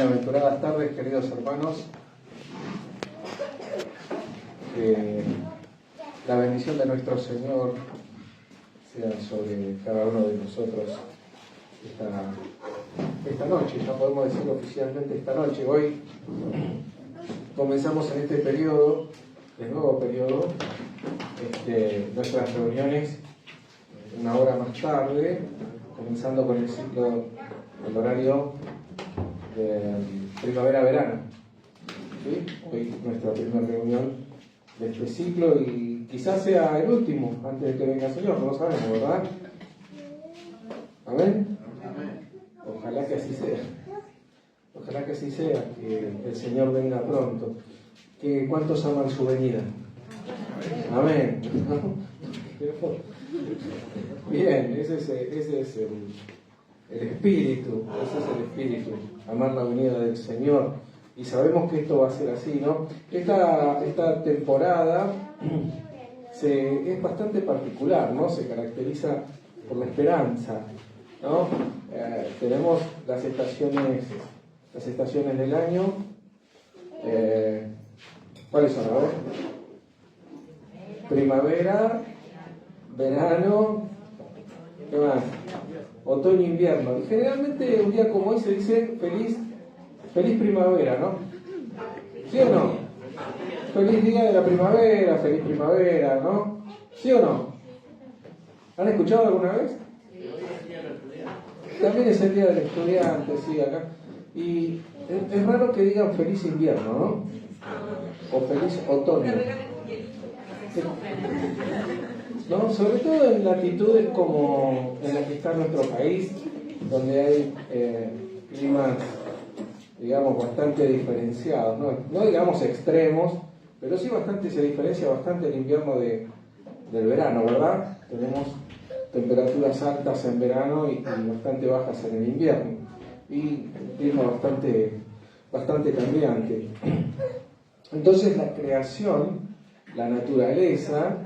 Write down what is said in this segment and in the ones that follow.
Bienaventuradas tardes, queridos hermanos. Que la bendición de nuestro Señor sea sobre cada uno de nosotros esta noche. Ya podemos decir oficialmente esta noche. Hoy comenzamos en este periodo, el nuevo periodo, nuestras reuniones una hora más tarde, comenzando con el ciclo, el horario de primavera-verano. ¿Sí? Hoy nuestra primera reunión de este ciclo y quizás sea el último antes de que venga el Señor, no lo sabemos, ¿verdad? ¿Amén? Ojalá que así sea. Ojalá que así sea, que el Señor venga pronto. ¿Cuántos aman su venida? Amén. Bien, ese es el espíritu, amar la venida del Señor, y sabemos que esto va a ser así, ¿no? Esta temporada es bastante particular, ¿no? Se caracteriza por la esperanza, ¿no? Tenemos las estaciones del año. ¿Cuáles son? A ver. Primavera, verano, ¿qué más? Otoño, invierno. Y generalmente un día como hoy se dice feliz primavera, ¿no? ¿Sí o no? Feliz día de la primavera, feliz primavera, ¿no? ¿Sí o no? ¿Han escuchado alguna vez? También es el día del estudiante, sí, acá. Y es raro que digan feliz invierno, ¿no? O feliz otoño. ¿No? Sobre todo en latitudes como en la que está nuestro país, donde hay climas, digamos, bastante diferenciados, no digamos extremos, pero sí se diferencia bastante el invierno del verano, ¿verdad? Tenemos temperaturas altas en verano y bastante bajas en el invierno, y un clima bastante cambiante. Entonces la creación, la naturaleza,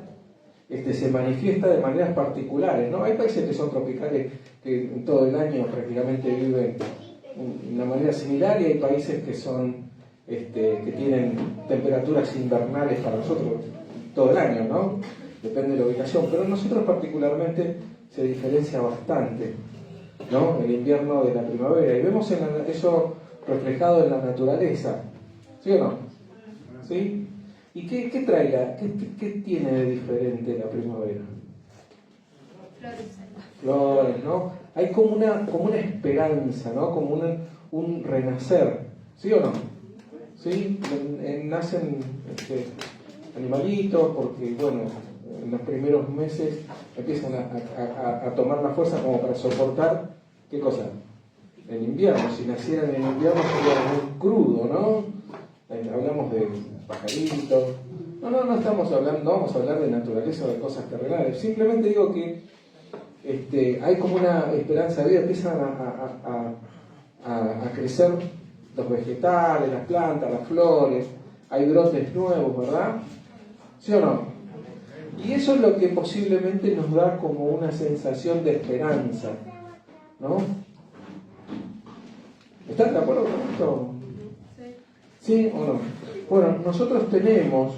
se manifiesta de maneras particulares, ¿no? Hay países que son tropicales, que todo el año prácticamente viven de una manera similar, y hay países que son que tienen temperaturas invernales para nosotros todo el año, ¿no? Depende de la ubicación, pero nosotros particularmente se diferencia bastante, ¿no? El invierno de la primavera, y vemos eso reflejado en la naturaleza, ¿sí o no? ¿Sí? ¿Y qué tiene de diferente la primavera? Flores, ¿no? Hay como una esperanza, ¿no? Como un renacer, ¿sí o no? ¿Sí? Nacen animalitos, porque, bueno, en los primeros meses empiezan a tomar la fuerza como para soportar, ¿qué cosa? El invierno. Si nacieran en invierno sería muy crudo, ¿no? Hablamos de pajaritos. No estamos hablando, no vamos a hablar de naturaleza o de cosas terrenales. Simplemente digo que hay como una esperanza de vida, empiezan a crecer los vegetales, las plantas, las flores, hay brotes nuevos, ¿verdad? ¿Sí o no? Y eso es lo que posiblemente nos da como una sensación de esperanza, ¿no? ¿Están de acuerdo con esto? ¿Sí o no? Bueno, nosotros tenemos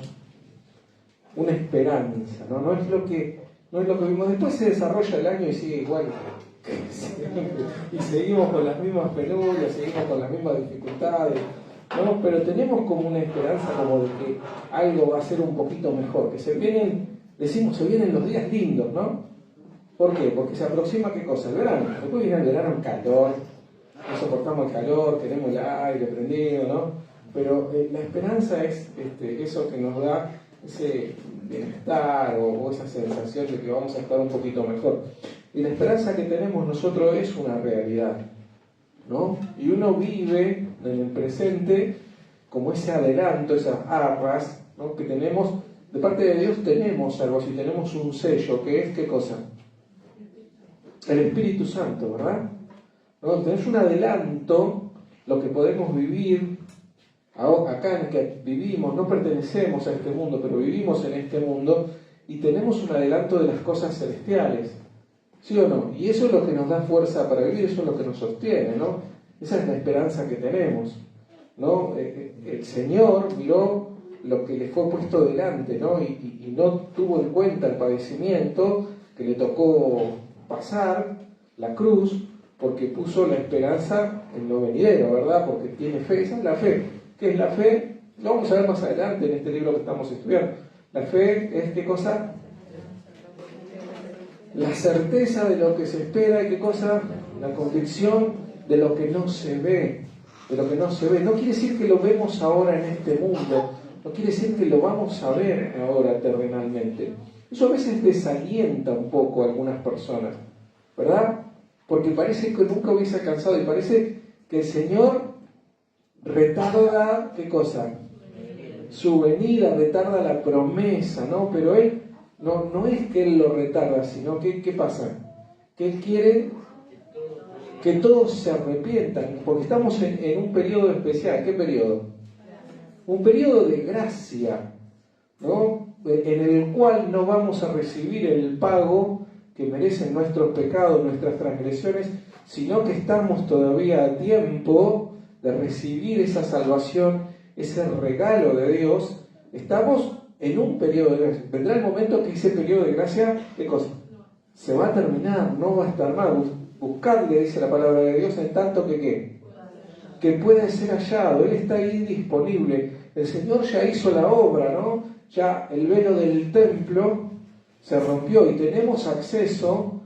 una esperanza, ¿no? No es lo que vimos. Después se desarrolla el año y sigue igual. Y seguimos con las mismas penurias, seguimos con las mismas dificultades, ¿no? Pero tenemos como una esperanza como de que algo va a ser un poquito mejor, que se vienen los días lindos, ¿no? ¿Por qué? Porque se aproxima, ¿qué cosa? El verano. Después viene el verano en calor, no soportamos el calor, tenemos el aire prendido, ¿no? Pero la esperanza es eso que nos da ese bienestar o esa sensación de que vamos a estar un poquito mejor. Y la esperanza que tenemos nosotros es una realidad, ¿no? Y uno vive en el presente como ese adelanto, esas arras, ¿no? Que tenemos, de parte de Dios tenemos algo así, tenemos un sello, que es, ¿qué cosa? El Espíritu Santo, ¿verdad? ¿No? Tenés un adelanto, lo que podemos vivir. Acá en el que vivimos, no pertenecemos a este mundo, pero vivimos en este mundo y tenemos un adelanto de las cosas celestiales, ¿sí o no? Y eso es lo que nos da fuerza para vivir, eso es lo que nos sostiene, ¿no? Esa es la esperanza que tenemos, ¿no? El Señor miró lo que le fue puesto delante, ¿no? Y no tuvo en cuenta el padecimiento que le tocó pasar, la cruz, porque puso la esperanza en lo venidero, ¿verdad? Porque tiene fe, esa es la fe. ¿Qué es la fe? Lo vamos a ver más adelante en este libro que estamos estudiando. La fe es, ¿qué cosa? La certeza de lo que se espera, y ¿qué cosa? La convicción de lo que no se ve, de lo que no se ve. No quiere decir que lo vemos ahora en este mundo, no quiere decir que lo vamos a ver ahora terrenalmente. Eso a veces desalienta un poco a algunas personas, ¿verdad? Porque parece que nunca hubiese alcanzado y parece que el Señor retarda, ¿qué cosa? Su venida, retarda la promesa, ¿no? Pero Él, no es que Él lo retarda, sino que, ¿qué pasa? Que Él quiere que todos se arrepientan, porque estamos en un periodo especial. ¿Qué periodo? Un periodo de gracia, ¿no? En el cual no vamos a recibir el pago que merecen nuestros pecados, nuestras transgresiones, sino que estamos todavía a tiempo de recibir esa salvación, ese regalo de Dios. Estamos en un periodo de gracia. Vendrá el momento que ese periodo de gracia, ¿qué cosa? Se va a terminar, no va a estar más. Buscadle, dice la palabra de Dios, en tanto que ¿qué? Que pueda ser hallado. Él está ahí disponible. El Señor ya hizo la obra, ¿no? Ya el velo del templo se rompió y tenemos acceso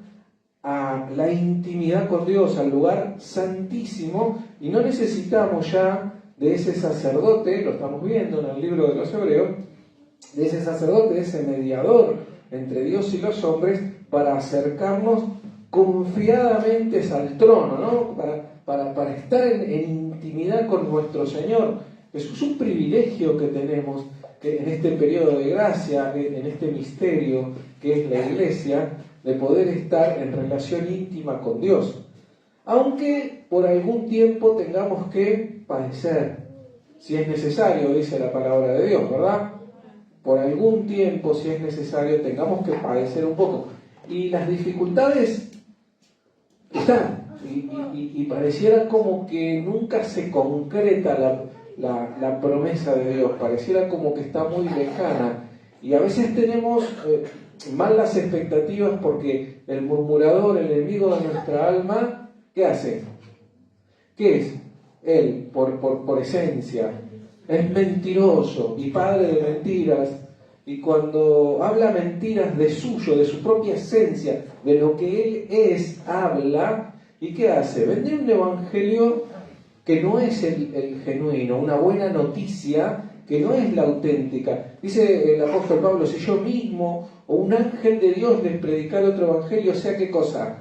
a la intimidad con Dios, al lugar santísimo, y no necesitamos ya de ese sacerdote, lo estamos viendo en el libro de los Hebreos, de ese sacerdote, de ese mediador entre Dios y los hombres, para acercarnos confiadamente al trono, ¿no? Para estar en intimidad con nuestro Señor. Eso es un privilegio que tenemos que en este periodo de gracia, en este misterio que es la Iglesia, de poder estar en relación íntima con Dios. Aunque por algún tiempo tengamos que padecer, si es necesario, dice la palabra de Dios, ¿verdad? Por algún tiempo, si es necesario, tengamos que padecer un poco. Y las dificultades están, y pareciera como que nunca se concreta la promesa de Dios, pareciera como que está muy lejana, y a veces tenemos mal las expectativas porque el murmurador, el enemigo de nuestra alma, ¿qué hace? ¿Qué es? Él, por esencia, es mentiroso y padre de mentiras, y cuando habla mentiras de suyo, de su propia esencia, de lo que él es, habla, ¿y qué hace? Vende un evangelio que no es el genuino, una buena noticia que no es la auténtica. Dice el apóstol Pablo, si yo mismo o un ángel de Dios les predicara otro evangelio, sea qué cosa,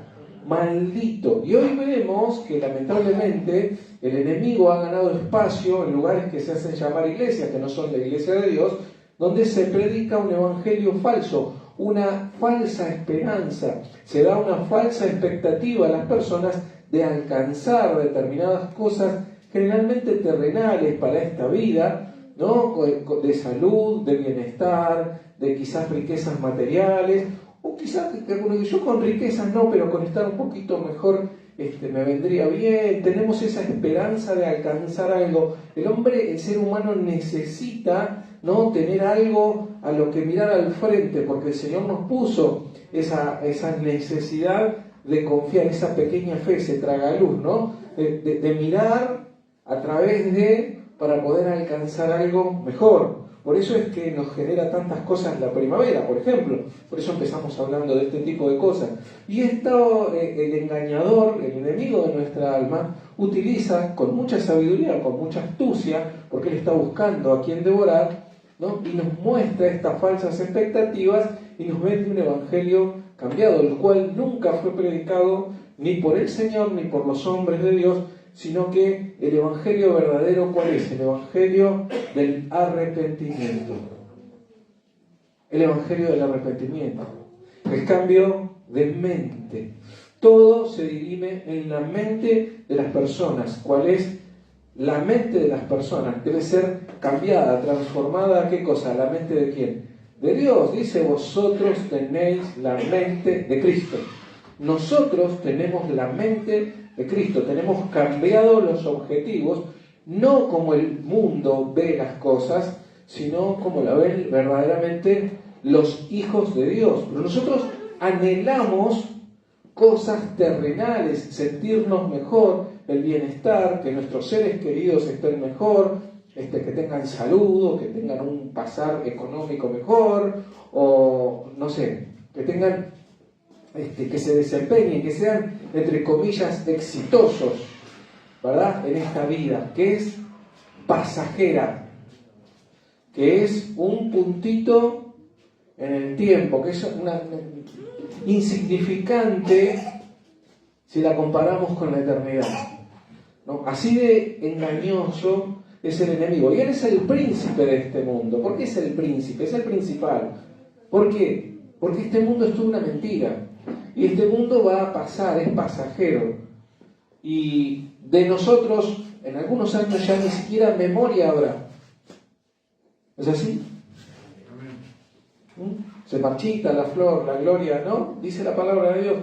maldito. Y hoy vemos que lamentablemente el enemigo ha ganado espacio en lugares que se hacen llamar iglesias, que no son la iglesia de Dios, donde se predica un evangelio falso, una falsa esperanza, se da una falsa expectativa a las personas de alcanzar determinadas cosas, generalmente terrenales para esta vida, ¿no? De salud, de bienestar, de quizás riquezas materiales, o quizás yo con riquezas no, pero con estar un poquito mejor me vendría bien. Tenemos esa esperanza de alcanzar algo. El hombre, el ser humano necesita, ¿no?, tener algo a lo que mirar al frente, porque el Señor nos puso esa necesidad de confiar, esa pequeña fe, ese tragaluz, ¿no? De mirar a través para poder alcanzar algo mejor. Por eso es que nos genera tantas cosas la primavera, por ejemplo. Por eso empezamos hablando de este tipo de cosas. Y esto, el engañador, el enemigo de nuestra alma, utiliza con mucha sabiduría, con mucha astucia, porque él está buscando a quien devorar, ¿no? Y nos muestra estas falsas expectativas y nos vende un evangelio cambiado, el cual nunca fue predicado ni por el Señor ni por los hombres de Dios, sino que el evangelio verdadero, ¿cuál es? El evangelio del arrepentimiento. El evangelio del arrepentimiento. El cambio de mente. Todo se dirime en la mente de las personas. ¿Cuál es? La mente de las personas debe ser cambiada, transformada. ¿Qué cosa? ¿La mente de quién? De Dios. Dice, vosotros tenéis la mente de Cristo. Nosotros tenemos la mente de Cristo. Tenemos cambiado los objetivos, no como el mundo ve las cosas, sino como la ven verdaderamente los hijos de Dios. Pero nosotros anhelamos cosas terrenales, sentirnos mejor, el bienestar, que nuestros seres queridos estén mejor, que tengan salud, o que tengan un pasar económico mejor, o no sé, que tengan, que se desempeñen, que sean, entre comillas, exitosos, ¿verdad? En esta vida, que es pasajera, que es un puntito en el tiempo, que es insignificante si la comparamos con la eternidad, ¿no? Así de engañoso es el enemigo. Y él es el príncipe de este mundo. ¿Por qué es el príncipe? Es el principal. ¿Por qué? Porque este mundo es toda una mentira. Y este mundo va a pasar, es pasajero. Y de nosotros, en algunos años ya ni siquiera memoria habrá. ¿Es así? Se marchita la flor, la gloria, ¿no? Dice la palabra de Dios.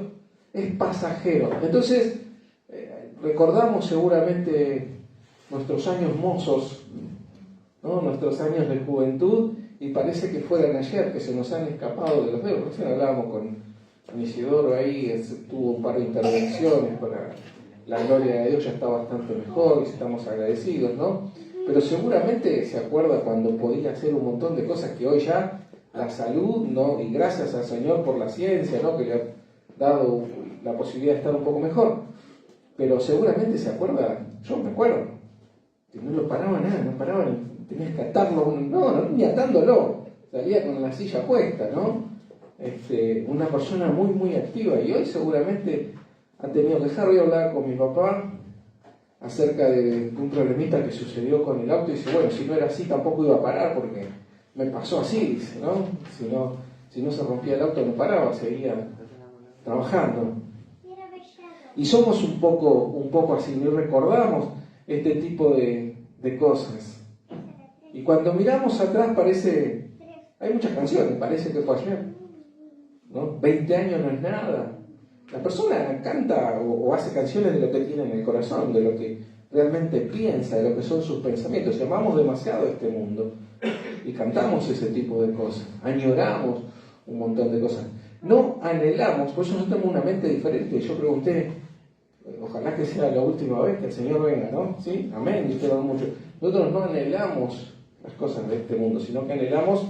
Es pasajero. Entonces, recordamos seguramente nuestros años mozos, ¿no? Nuestros años de juventud, y parece que fueran ayer, que se nos han escapado de los dedos. Recién hablábamos con Isidoro ahí, tuvo un par de intervenciones para la gloria de Dios, ya está bastante mejor y estamos agradecidos, ¿no? Pero seguramente se acuerda cuando podía hacer un montón de cosas que hoy ya la salud, ¿no? Y gracias al Señor por la ciencia, ¿no? Que le ha dado la posibilidad de estar un poco mejor. Pero seguramente se acuerda, yo me acuerdo, que no lo paraba nada, no paraba, tenías que atarlo, ni atándolo, salía con la silla puesta, ¿no? Una persona muy, muy activa, y hoy seguramente ha tenido que dejar. Hoy hablar con mi papá acerca de un problemita que sucedió con el auto, y dice, bueno, si no era así tampoco iba a parar, porque me pasó así, dice, ¿no? Si no se rompía el auto no paraba, seguía trabajando. Y somos un poco así, no recordamos este tipo de cosas. Y cuando miramos atrás parece, hay muchas canciones, parece que fue ayer, ¿no? 20 años no es nada. La persona canta o hace canciones de lo que tiene en el corazón, de lo que realmente piensa, de lo que son sus pensamientos. Amamos demasiado este mundo y cantamos ese tipo de cosas, añoramos un montón de cosas. No anhelamos, por eso nosotros tenemos una mente diferente. Yo pregunté, ojalá que sea la última vez que el Señor venga, ¿no? ¿Sí? Amén, y espero mucho. Nosotros no anhelamos las cosas de este mundo, sino que anhelamos,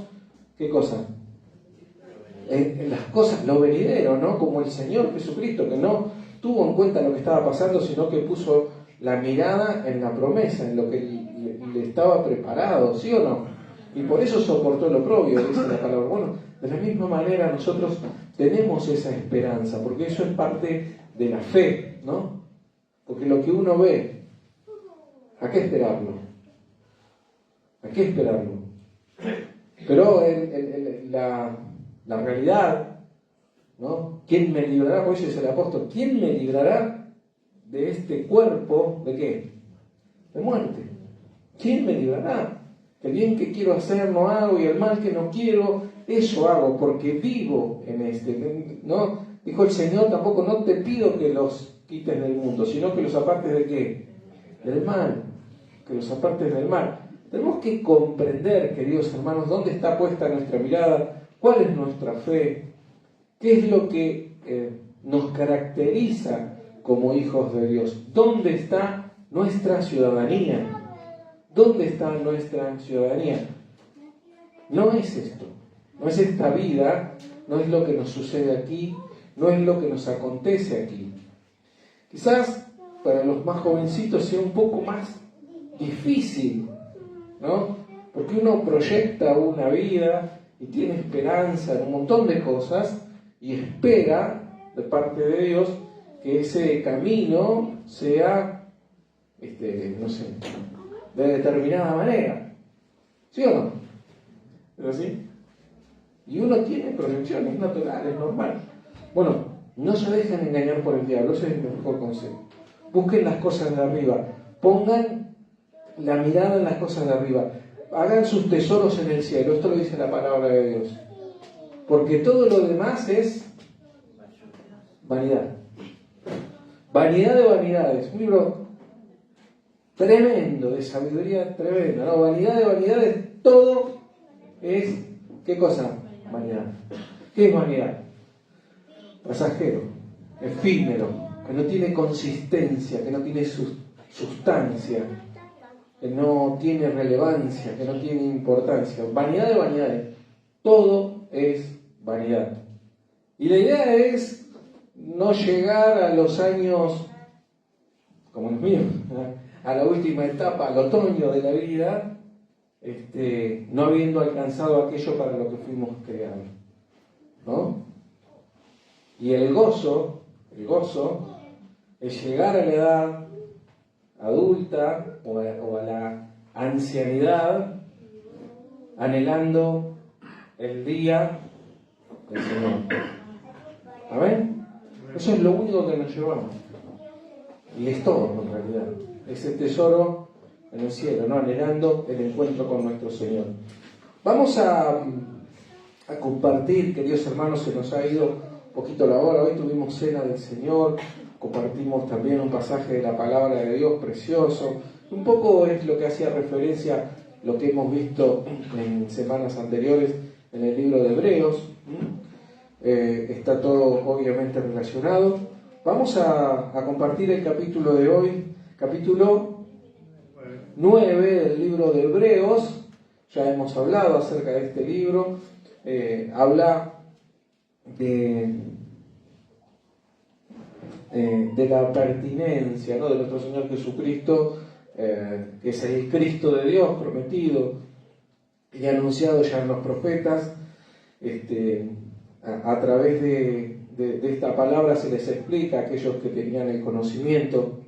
¿qué cosa? Las cosas, lo venidero, ¿no? Como el Señor Jesucristo, que no tuvo en cuenta lo que estaba pasando, sino que puso la mirada en la promesa, en lo que le estaba preparado, ¿sí o no? Y por eso soportó lo propio, dice la palabra. Bueno, de la misma manera nosotros tenemos esa esperanza, porque eso es parte de la fe, ¿no? Porque lo que uno ve, ¿a qué esperarlo? ¿A qué esperarlo? Pero la realidad, ¿no? ¿Quién me librará? Por eso dice el apóstol, ¿quién me librará de este cuerpo? ¿De qué? De muerte. ¿Quién me librará? El bien que quiero hacer no hago, y el mal que no quiero, eso hago, porque vivo en ¿no? Dijo el Señor, tampoco no te pido que los quites del mundo, sino que los apartes ¿de qué? Del mal. Que los apartes del mal. Tenemos que comprender, queridos hermanos, dónde está puesta nuestra mirada, cuál es nuestra fe, qué es lo que nos caracteriza como hijos de Dios, dónde está nuestra ciudadanía. ¿Dónde está nuestra ciudadanía? No es esto, no es esta vida, no es lo que nos sucede aquí, no es lo que nos acontece aquí. Quizás para los más jovencitos sea un poco más difícil, ¿no? Porque uno proyecta una vida y tiene esperanza en un montón de cosas y espera de parte de Dios que ese camino sea, no sé, de determinada manera. ¿Sí o no? ¿Pero sí? Y uno tiene proyecciones, es natural, es normal. Bueno, no se dejen engañar por el diablo, ese es el mejor consejo. Busquen las cosas de arriba, pongan la mirada en las cosas de arriba, hagan sus tesoros en el cielo, esto lo dice la palabra de Dios. Porque todo lo demás es vanidad. Vanidad de vanidades, un libro tremendo, de sabiduría tremenda, ¿no? Vanidad de vanidades, todo es, ¿qué cosa? Vanidad. ¿Qué es vanidad? Pasajero, efímero, que no tiene consistencia, que no tiene sustancia, que no tiene relevancia, que no tiene importancia. Vanidad de vanidades, todo es vanidad. Y la idea es no llegar a los años, como los míos, a la última etapa, al otoño de la vida, no habiendo alcanzado aquello para lo que fuimos creados, ¿no? Y el gozo es llegar a la edad adulta o a la ancianidad anhelando el día del Señor. ¿Amén? Eso es lo único que nos llevamos. Y es todo, en realidad. Es el tesoro en el cielo, ¿no? Anhelando el encuentro con nuestro Señor. Vamos a compartir, queridos hermanos, se nos ha ido un poquito la hora. Hoy tuvimos cena del Señor, compartimos también un pasaje de la palabra de Dios precioso. Un poco es lo que hacía referencia lo que hemos visto en semanas anteriores en el libro de Hebreos. Está todo obviamente relacionado. Vamos a compartir el capítulo de hoy, capítulo 9 del libro de Hebreos. Ya hemos hablado acerca de este libro. Habla de la pertinencia, ¿no?, de nuestro Señor Jesucristo, que es el Cristo de Dios prometido y anunciado ya en los profetas. A través de esta palabra se les explica a aquellos que tenían el conocimiento,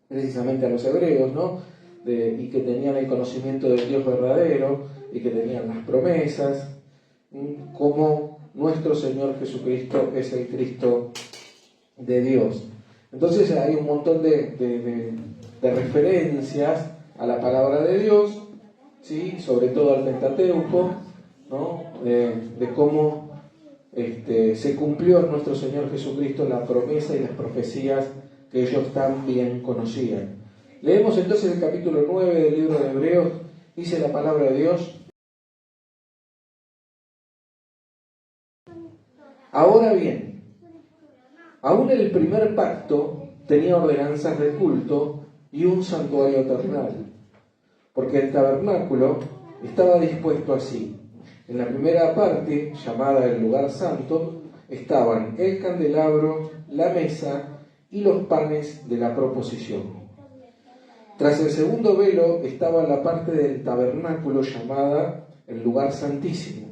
precisamente a los hebreos, ¿no?, y que tenían el conocimiento del Dios verdadero y que tenían las promesas, como nuestro Señor Jesucristo es el Cristo de Dios. Entonces hay un montón de referencias a la palabra de Dios, ¿sí?, sobre todo al Pentateuco, ¿no?, de cómo se cumplió en nuestro Señor Jesucristo la promesa y las profecías que ellos tan bien conocían. Leemos entonces el capítulo 9 del libro de Hebreos. Dice la palabra de Dios: ahora bien, aún el primer pacto tenía ordenanzas de culto y un santuario terrenal, porque el tabernáculo estaba dispuesto así. En la primera parte, llamada el lugar santo, estaban el candelabro, la mesa y los panes de la proposición. Tras el segundo velo estaba la parte del tabernáculo llamada el lugar santísimo,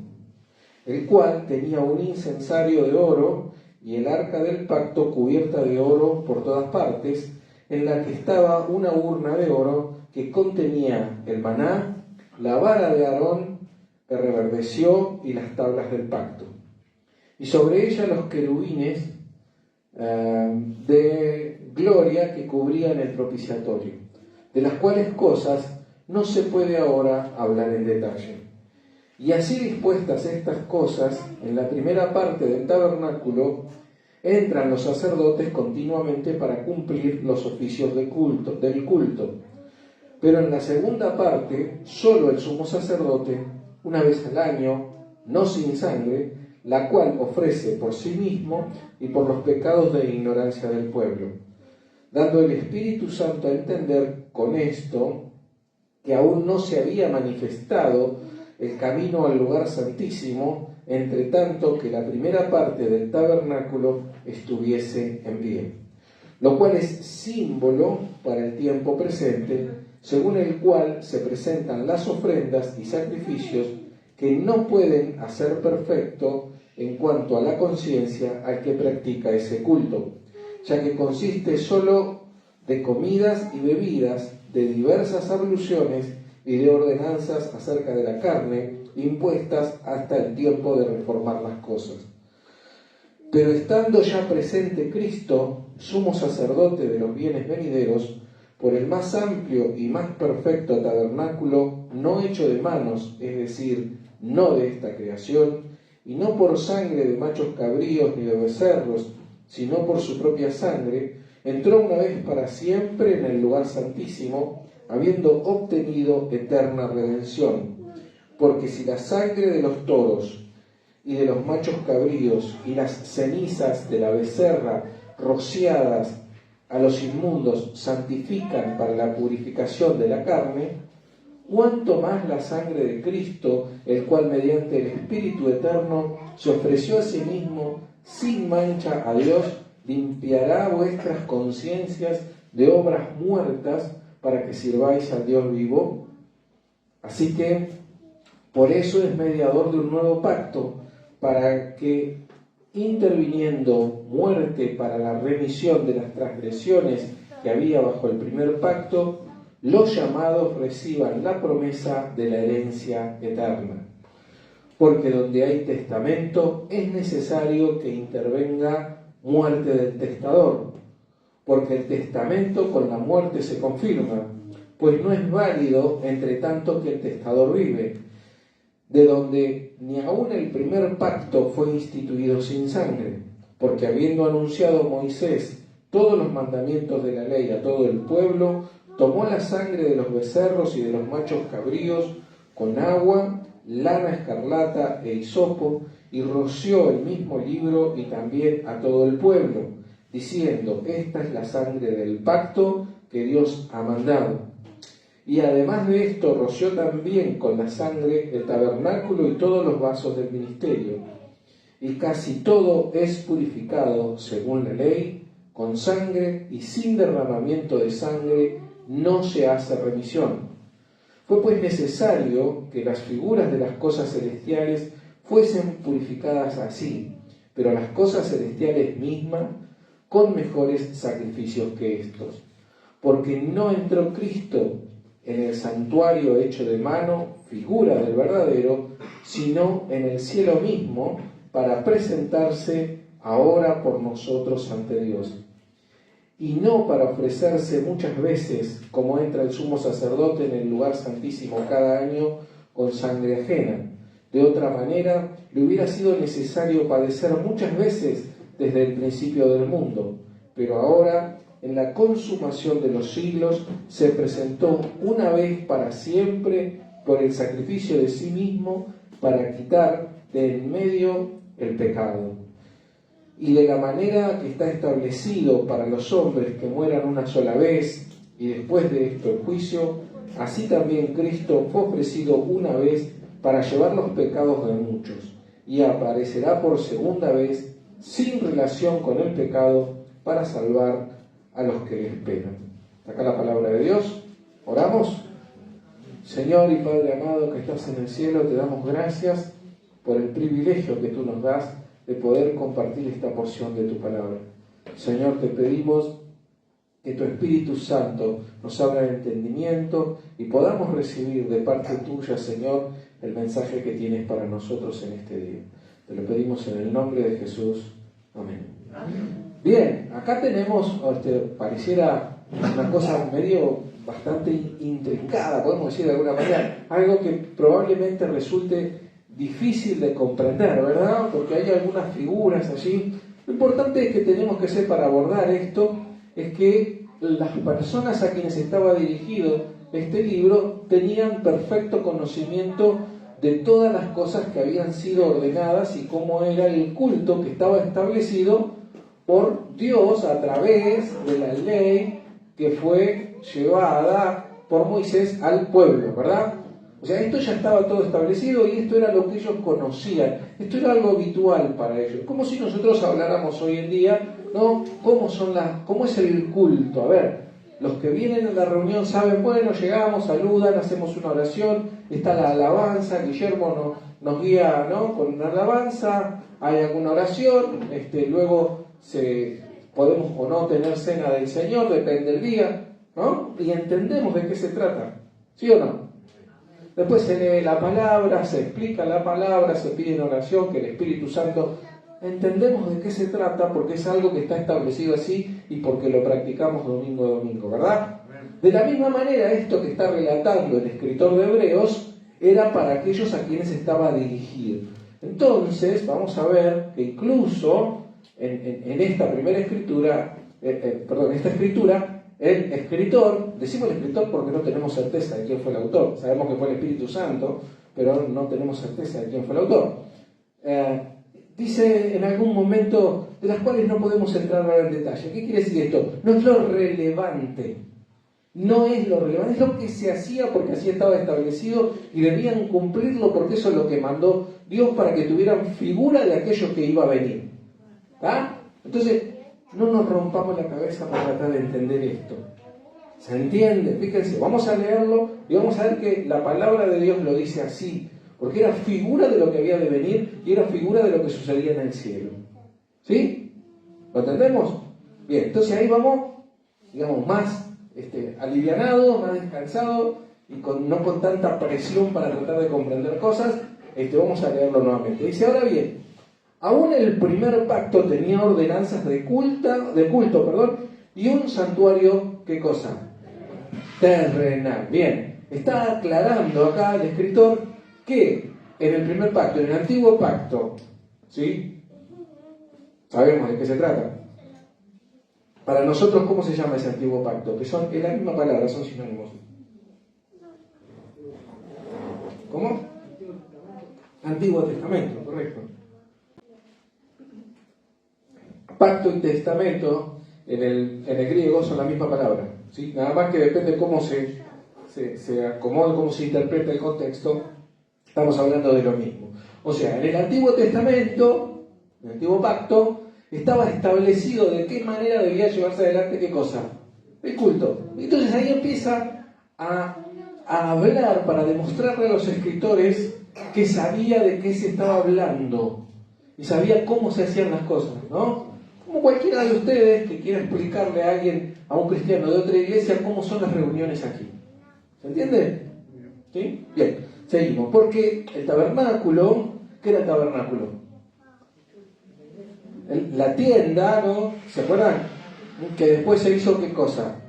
el cual tenía un incensario de oro y el arca del pacto cubierta de oro por todas partes, en la que estaba una urna de oro que contenía el maná, la vara de Aarón que reverdeció y las tablas del pacto. Y sobre ella los querubines de gloria que cubrían el propiciatorio, de las cuales cosas no se puede ahora hablar en detalle. Y así dispuestas estas cosas, en la primera parte del tabernáculo entran los sacerdotes continuamente para cumplir los oficios del culto. Pero en la segunda parte, solo el sumo sacerdote, una vez al año, no sin sangre, la cual ofrece por sí mismo y por los pecados de ignorancia del pueblo, dando el Espíritu Santo a entender con esto que aún no se había manifestado el camino al lugar santísimo, entre tanto que la primera parte del tabernáculo estuviese en pie, lo cual es símbolo para el tiempo presente, según el cual se presentan las ofrendas y sacrificios que no pueden hacer perfecto en cuanto a la conciencia al que practica ese culto, ya que consiste solo de comidas y bebidas, de diversas abluciones y de ordenanzas acerca de la carne, impuestas hasta el tiempo de reformar las cosas. Pero estando ya presente Cristo, sumo sacerdote de los bienes venideros, por el más amplio y más perfecto tabernáculo, no hecho de manos, es decir, no de esta creación, y no por sangre de machos cabríos ni de becerros, sino por su propia sangre, entró una vez para siempre en el lugar santísimo, habiendo obtenido eterna redención. Porque si la sangre de los toros y de los machos cabríos y las cenizas de la becerra rociadas a los inmundos santifican para la purificación de la carne, cuánto más la sangre de Cristo, el cual mediante el Espíritu Eterno se ofreció a sí mismo sin mancha a Dios, limpiará vuestras conciencias de obras muertas para que sirváis al Dios vivo. Así que, por eso es mediador de un nuevo pacto, para que, interviniendo muerte para la remisión de las transgresiones que había bajo el primer pacto, los llamados reciban la promesa de la herencia eterna. Porque donde hay testamento es necesario que intervenga muerte del testador, porque el testamento con la muerte se confirma, pues no es válido entre tanto que el testador vive, de donde ni aun el primer pacto fue instituido sin sangre, porque habiendo anunciado Moisés todos los mandamientos de la ley a todo el pueblo, tomó la sangre de los becerros y de los machos cabríos con agua, lana escarlata e hisopo, y roció el mismo libro y también a todo el pueblo, diciendo: esta es la sangre del pacto que Dios ha mandado. Y además de esto, roció también con la sangre el tabernáculo y todos los vasos del ministerio. Y casi todo es purificado según la ley, con sangre, y sin derramamiento de sangre no se hace remisión. Fue pues necesario que las figuras de las cosas celestiales fuesen purificadas así, pero las cosas celestiales mismas con mejores sacrificios que estos. Porque no entró Cristo en el santuario hecho de mano, figura del verdadero, sino en el cielo mismo, para presentarse ahora por nosotros ante Dios. Y no para ofrecerse muchas veces, como entra el sumo sacerdote en el lugar santísimo cada año, con sangre ajena. De otra manera, le hubiera sido necesario padecer muchas veces desde el principio del mundo. Pero ahora, en la consumación de los siglos, se presentó una vez para siempre por el sacrificio de sí mismo para quitar de en medio el pecado. Y de la manera que está establecido para los hombres que mueran una sola vez y después de esto el juicio, así también Cristo fue ofrecido una vez para llevar los pecados de muchos, y aparecerá por segunda vez sin relación con el pecado para salvar a los que le esperan. Acá la palabra de Dios. Oramos. Señor y Padre amado que estás en el cielo, te damos gracias por el privilegio que tú nos das de poder compartir esta porción de tu palabra. Señor, te pedimos que tu Espíritu Santo nos abra el entendimiento y podamos recibir de parte tuya, Señor, el mensaje que tienes para nosotros en este día. Te lo pedimos en el nombre de Jesús. Amén. Bien, acá tenemos, pareciera una cosa bastante intrincada, podemos decir de alguna manera, algo que probablemente resulte difícil de comprender, ¿verdad? Porque hay algunas figuras allí. Lo importante es que tenemos que hacer para abordar esto es que las personas a quienes estaba dirigido este libro tenían perfecto conocimiento de todas las cosas que habían sido ordenadas y cómo era el culto que estaba establecido por Dios a través de la ley que fue llevada por Moisés al pueblo, ¿verdad? O sea, esto ya estaba todo establecido y esto era lo que ellos conocían. Esto era algo habitual para ellos. Como si nosotros habláramos hoy en día, ¿no? ¿Cómo es el culto? A ver, los que vienen a la reunión saben, bueno, llegamos, saludan, hacemos una oración, está la alabanza, Guillermo nos guía, ¿no? Con una alabanza, hay alguna oración, luego podemos o no tener cena del Señor, depende del día, ¿no? Y entendemos de qué se trata, ¿sí o no? Después se lee la palabra, se explica la palabra, se pide en oración que el Espíritu Santo... Entendemos de qué se trata porque es algo que está establecido así y porque lo practicamos domingo a domingo, ¿verdad? De la misma manera, esto que está relatando el escritor de Hebreos era para aquellos a quienes estaba dirigido. Entonces, vamos a ver que incluso en esta primera escritura esta escritura, el escritor, decimos el escritor porque no tenemos certeza de quién fue el autor, sabemos que fue el Espíritu Santo, pero no tenemos certeza de quién fue el autor. Dice en algún momento, de las cuales no podemos entrar ahora en detalle. ¿Qué quiere decir esto? No es lo relevante. No es lo relevante, es lo que se hacía porque así estaba establecido y debían cumplirlo porque eso es lo que mandó Dios para que tuvieran figura de aquello que iba a venir. ¿Está? Entonces, no nos rompamos la cabeza para tratar de entender esto. ¿Se entiende? Fíjense, vamos a leerlo y vamos a ver que la palabra de Dios lo dice así, porque era figura de lo que había de venir y era figura de lo que sucedía en el cielo. ¿Sí? ¿Lo entendemos? Bien, entonces ahí vamos, digamos, más alivianado, más descansado y no con tanta presión para tratar de comprender cosas. Vamos a leerlo nuevamente. Dice, ahora bien, aún el primer pacto tenía ordenanzas de culto, y un santuario, ¿qué cosa? Terrenal. Bien, está aclarando acá el escritor que en el primer pacto, en el antiguo pacto, ¿sí? Sabemos de qué se trata. Para nosotros, ¿cómo se llama ese antiguo pacto? Que es la misma palabra, son sinónimos. ¿Cómo? Antiguo Testamento, correcto. Pacto y testamento en el griego son la misma palabra, ¿sí? Nada más que depende cómo se acomoda, cómo se interpreta el contexto, estamos hablando de lo mismo. O sea, en el Antiguo Testamento, en el Antiguo Pacto, estaba establecido de qué manera debía llevarse adelante qué cosa, el culto. Entonces ahí empieza a hablar para demostrarle a los escritores que sabía de qué se estaba hablando y sabía cómo se hacían las cosas, ¿no? Como cualquiera de ustedes que quiera explicarle a alguien, a un cristiano de otra iglesia, cómo son las reuniones aquí. ¿Se entiende? ¿Sí? Bien, seguimos. Porque el tabernáculo, ¿qué era el tabernáculo? La tienda, ¿no? ¿Se acuerdan? Que después se hizo, ¿qué cosa?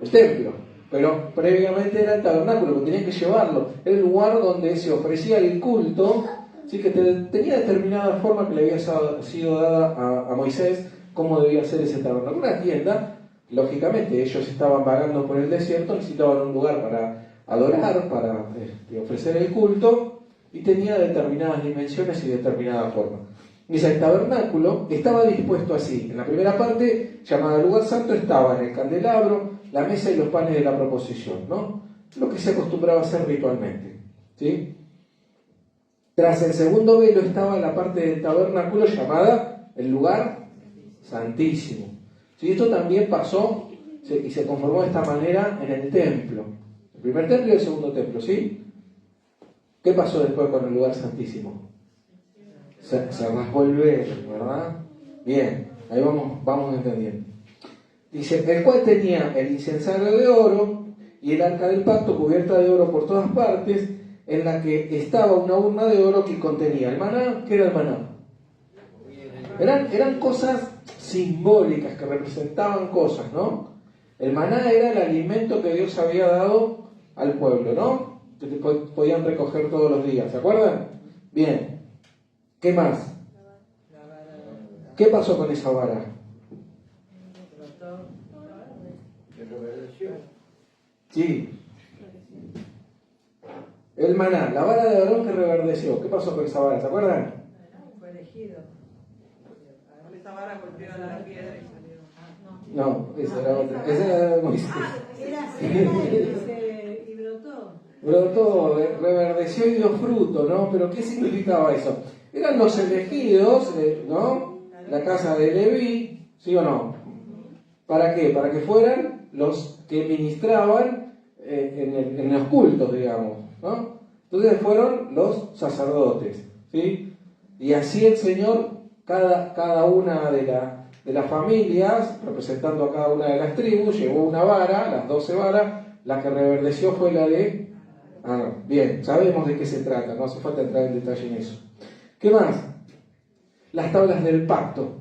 El templo. Pero previamente era el tabernáculo, que tenían que llevarlo. Era el lugar donde se ofrecía el culto, ¿sí? Que tenía determinada forma que le había sido dada a Moisés, cómo debía ser ese tabernáculo. Una tienda, lógicamente, ellos estaban vagando por el desierto, necesitaban un lugar para adorar, para ofrecer el culto, y tenía determinadas dimensiones y determinada forma. Y ese tabernáculo estaba dispuesto así. En la primera parte, llamada lugar santo, estaba en el candelabro, la mesa y los panes de la proposición, ¿no? Lo que se acostumbraba a hacer ritualmente, ¿sí? Tras el segundo velo estaba la parte del tabernáculo llamada el lugar santísimo. ¿Sí? Esto también pasó y se conformó de esta manera en el templo. El primer templo y el segundo templo, ¿sí? ¿Qué pasó después con el lugar santísimo? Se rasgó el velo, ¿verdad? Bien, ahí vamos entendiendo. Dice, el cual tenía el incensario de oro y el arca del pacto cubierta de oro por todas partes, en la que estaba una urna de oro que contenía el maná. ¿Qué era el maná? Eran cosas simbólicas que representaban cosas, ¿no? El maná era el alimento que Dios había dado al pueblo, ¿no? Que podían recoger todos los días, ¿se acuerdan? Bien. ¿Qué más? ¿Qué pasó con esa vara? Sí. El maná, la vara de Aarón que reverdeció. ¿Qué pasó con esa vara? ¿Se acuerdan? Fue elegido. Esa vara golpeó a la piedra y salió. No, esa era otra. Esa era de Moisés. Era seca y brotó. Brotó, reverdeció y dio fruto, ¿no? Pero ¿qué significaba eso? Eran los elegidos, ¿no? La casa de Leví, ¿sí o no? ¿Para qué? Para que fueran los que ministraban en los cultos, digamos, ¿no? Entonces fueron los sacerdotes, ¿sí? Y así el Señor, cada una de las familias, representando a cada una de las tribus, llevó una vara, las 12 varas, la que reverdeció fue la de... bien, sabemos de qué se trata, no hace falta entrar en detalle en eso. ¿Qué más? Las tablas del pacto,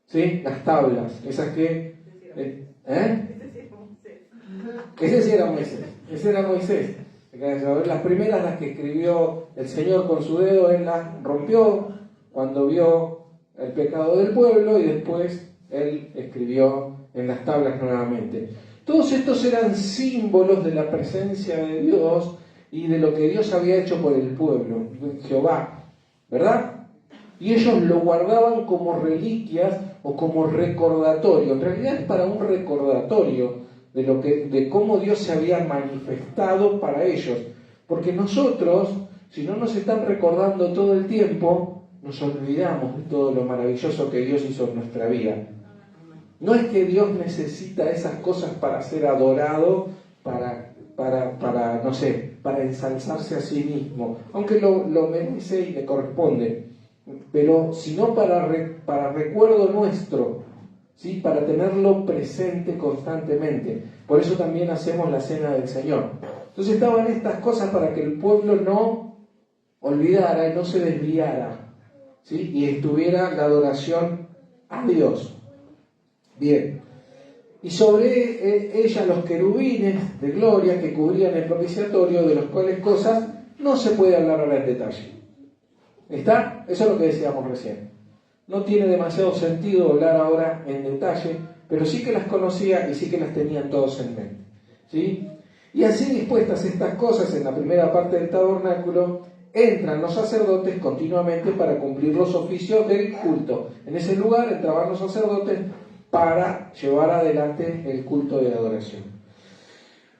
¿sí? Las tablas, esas que... Ese sí era Moisés. Ese era Moisés. Las primeras, las que escribió el Señor con su dedo, él las rompió cuando vio el pecado del pueblo y después Él escribió en las tablas nuevamente. Todos estos eran símbolos de la presencia de Dios y de lo que Dios había hecho por el pueblo, Jehová, ¿verdad? Y ellos lo guardaban como reliquias o como recordatorio. En realidad es para un recordatorio de cómo Dios se había manifestado para ellos. Porque nosotros, si no nos están recordando todo el tiempo, nos olvidamos de todo lo maravilloso que Dios hizo en nuestra vida. No es que Dios necesita esas cosas para ser adorado, para no sé, para ensalzarse a sí mismo, aunque lo merece y le corresponde, pero sino para recuerdo nuestro, ¿sí? Para tenerlo presente constantemente. Por eso también hacemos la cena del Señor. Entonces estaban estas cosas para que el pueblo no olvidara y no se desviara, ¿sí? Y estuviera la adoración a Dios. Bien. Y sobre ella los querubines de gloria que cubrían el propiciatorio, de los cuales cosas no se puede hablar ahora en detalle. ¿Está? Eso es lo que decíamos recién. No tiene demasiado sentido hablar ahora en detalle, pero sí que las conocía y sí que las tenían todos en mente, ¿sí? Y así dispuestas estas cosas en la primera parte del tabernáculo, entran los sacerdotes continuamente para cumplir los oficios del culto. En ese lugar entraban los sacerdotes para llevar adelante el culto de adoración.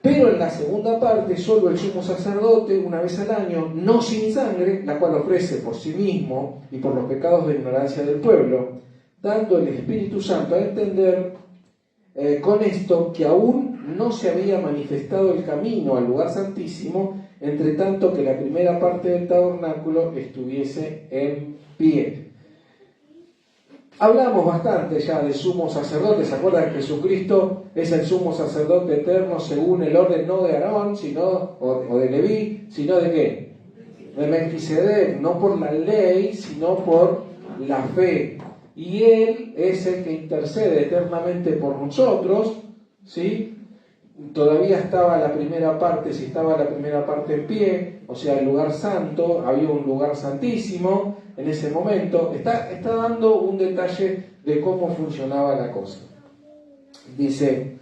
Pero en la segunda parte, solo el sumo sacerdote, una vez al año, no sin sangre, la cual ofrece por sí mismo y por los pecados de ignorancia del pueblo, dando el Espíritu Santo a entender con esto que aún no se había manifestado el camino al lugar santísimo, entre tanto que la primera parte del tabernáculo estuviese en pie. Hablamos bastante ya de sumo sacerdote. ¿Se acuerdan que Jesucristo es el sumo sacerdote eterno según el orden no de Aarón, o de Leví, sino de qué? De Melquisedec, no por la ley, sino por la fe. Y Él es el que intercede eternamente por nosotros, ¿sí? Todavía estaba la primera parte, si estaba la primera parte en pie, o sea, el lugar santo, había un lugar santísimo en ese momento. Está dando un detalle de cómo funcionaba la cosa. Dice,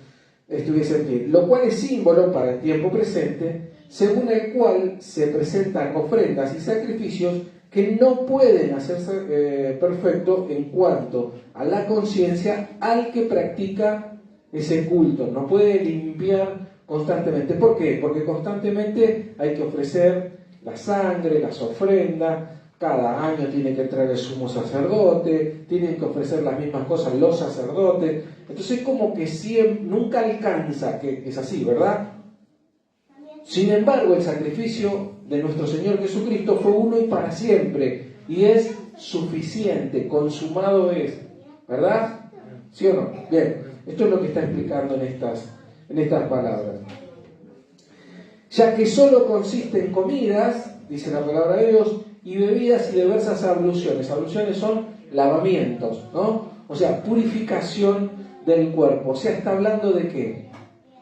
estuviese en pie, lo cual es símbolo para el tiempo presente, según el cual se presentan ofrendas y sacrificios que no pueden hacerse perfecto en cuanto a la conciencia al que practica ese culto. No puede limpiar constantemente. ¿Por qué? Porque constantemente hay que ofrecer la sangre, las ofrendas. Cada año tiene que entrar el sumo sacerdote, tienen que ofrecer las mismas cosas los sacerdotes. Entonces como que siempre, nunca alcanza, que es así, ¿verdad? Sin embargo, el sacrificio de nuestro Señor Jesucristo fue uno y para siempre, y es suficiente, consumado es, ¿verdad? ¿Sí o no? Bien, esto es lo que está explicando en estas palabras. Ya que solo consiste en comidas, dice la palabra de Dios, y bebidas y diversas abluciones. Abluciones son lavamientos, ¿no? O sea, purificación del cuerpo. O sea, está hablando de ¿qué?